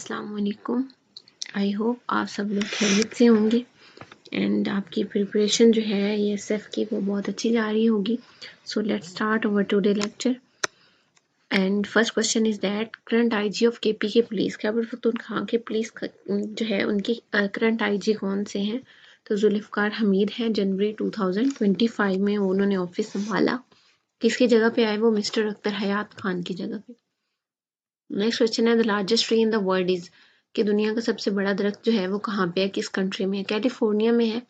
अस्सलाम वालेकुम। I hope आप सब लोग खैरियत से होंगे एंड आपकी प्रिपरेशन जो है ESF की वो बहुत अच्छी जा रही होगी। So let's start our today lecture and first question is that current IG of KP के पुलिस खैबर पख्तूनख्वा के पुलिस जो है उनकी करंट IG कौन से हैं? तो जुल्फ़िकार हमीद हैं। जनवरी 2025 में उन्होंने ऑफिस संभाला। किसकी जगह पे आए वो? मिस्टर अख्तर हयात खान की जगह पे। नेक्स्ट क्वेश्चन है the largest tree in the world is कि दुनिया का सबसे बड़ा दरख्त जो है वो कहाँ पे है, किस कंट्री में है? कैलिफोर्निया में है।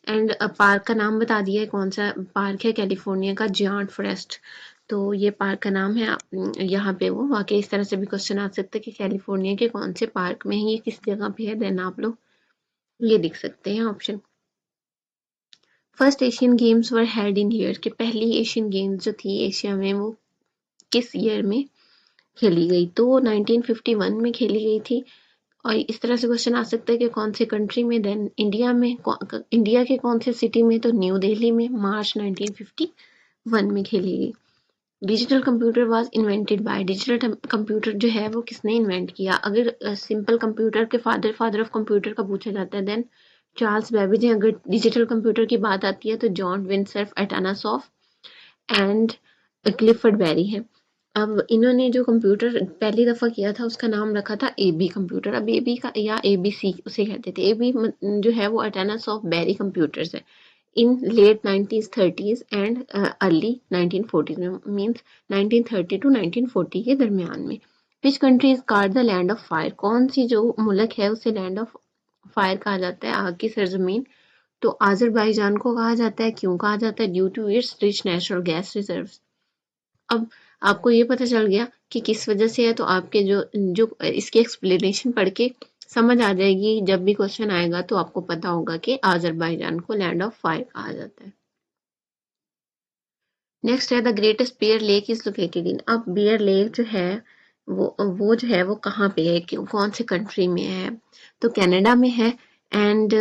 एंड पार्क का नाम बता दिया है, कौन सा पार्क है कैलिफोर्निया का? Giant forest. तो ये पार्क का नाम है। यहाँ पे वो वाकई इस तरह से भी क्वेश्चन आ सकते हैं कि कैलिफोर्निया के कौन से पार्क में है, ये किस जगह पे है, देन आप लोग ये लिख सकते हैं option. First Asian games were held in year कि पहली एशियन गेम्स जो थी एशिया में वो किस ईयर में खेली गई? तो 1951 में खेली गई थी। और इस तरह से क्वेश्चन आ सकता है कि कौन से कंट्री में, देन इंडिया में, इंडिया के कौन से सिटी में? तो न्यू दिल्ली में मार्च 1951 में खेली गई। Digital computer was invented by digital computer जो है वो किसने इन्वेंट किया? अगर सिंपल कंप्यूटर के फादर ऑफ कंप्यूटर का पूछा जाता है देन चार्ल्स बेबेज। अगर डिजिटल कंप्यूटर की बात आती है तो जॉन विंडसर्फ एटानासॉफ एंड क्लिफर्ड बेरी है। अब इन्होंने जो कंप्यूटर पहली दफ़ा किया था उसका नाम रखा था AB कंप्यूटर। अब AB का या ABC उसे कहते थे। AB जो है वो अटेनस ऑफ बेरी कंप्यूटर्स है इन late 1930s and early 1940s में, मींस 1930 टू 1940 के दरमियान में। Which country is called the land of fire? कौन सी जो मुल्क है उसे लैंड ऑफ फायर कहा जाता है, आग की सरजमीन? तो आज़रबाईजान को कहा जाता है। क्यों कहा जाता है? Due to its rich natural gas reserves. अब आपको ये पता चल गया कि किस वजह से है, तो आपके जो इसकी एक्सप्लेनेशन पढ़ के समझ आ जाएगी। जब भी क्वेश्चन आएगा तो आपको पता होगा कि आज़रबाईजान को लैंड ऑफ फायर कहा जाता है। नेक्स्ट है the greatest bear lake is located in. अब बियर लेक जो है वो जो है वो कहाँ पे है, कौन से कंट्री में है? तो कनाडा में है। एंड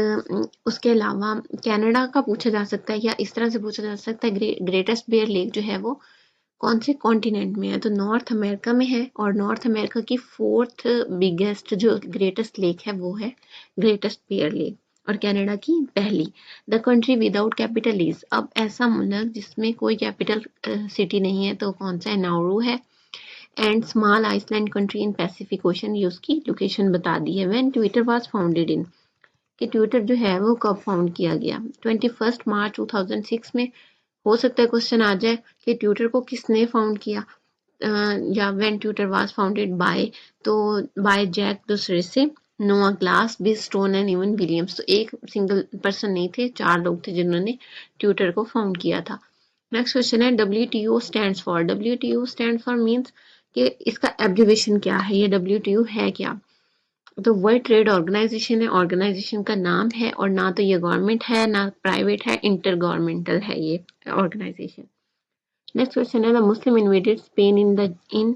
उसके अलावा कनाडा का पूछा जा सकता है या इस तरह से पूछा जा सकता है ग्रेटेस्ट बियर लेक जो है वो कौन से कॉन्टिनेंट में है? तो नॉर्थ अमेरिका में है। और नॉर्थ अमेरिका की 4th बिगेस्ट जो ग्रेटेस्ट लेक है वो है ग्रेटेस्ट बियर लेक। और कनाडा की पहली। The country without capital is. अब ऐसा मुल्क जिसमें कोई कैपिटल सिटी नहीं है तो कौन सा है? नाउरू है। And small island country in Pacific Ocean, ये उसकी लोकेशन बता दी है। When Twitter was founded in कि ट्विटर जो है वो कब फाउंड किया गया? 21 मार्च 2006 में। हो सकता है क्वेश्चन आ जाए कि ट्विटर को किसने फाउंड किया, या when Twitter was founded by, तो बाय जैक डोर्से, नोआ glass, bill stone and even Williams. तो एक सिंगल पर्सन नहीं थे, 4 लोग थे जिन्होंने ट्विटर को फाउंड किया था। नेक्स्ट क्वेश्चन है WTO stands for. WTO stand for means कि इसका एब्रिविएशन क्या है, ये WTO है क्या? तो वर्ल्ड ट्रेड ऑर्गेनाइजेशन है, ऑर्गेनाइजेशन का नाम है। और ना तो ये गवर्नमेंट है ना प्राइवेट है, इंटर गवर्नमेंटल है ये ऑर्गेनाइजेशन। नेक्स्ट क्वेश्चन है द मुस्लिम इन्वेडेड स्पेन इन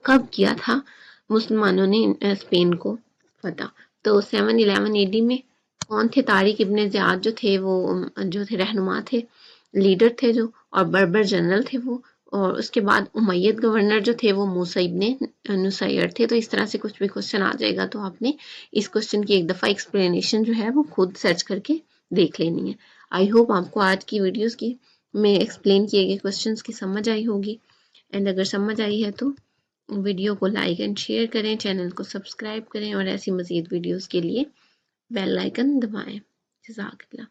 कब किया था मुसलमानों ने स्पेन को फतह? तो 711 AD में। कौन थे? तारिक इब्ने ज़ियाद जो थे वो जो थे रहनुमा थे, लीडर थे जो, और बर्बर जनरल थे वो। और उसके बाद उमैयद गवर्नर जो थे वो मूसा इब्ने नुसैर थे। तो इस तरह से कुछ भी क्वेश्चन आ जाएगा तो आपने इस क्वेश्चन की एक दफ़ा एक्सप्लेनेशन जो है वो खुद सर्च करके देख लेनी है। आई होप आपको आज की वीडियोस की में एक्सप्लेन किए गए क्वेश्चंस की समझ आई होगी। एंड अगर समझ आई है तो वीडियो को लाइक एंड शेयर करें, चैनल को सब्सक्राइब करें और ऐसी मज़ीद वीडियोस के लिए बेल आइकन दबाएं। जज़ाकल्लाह।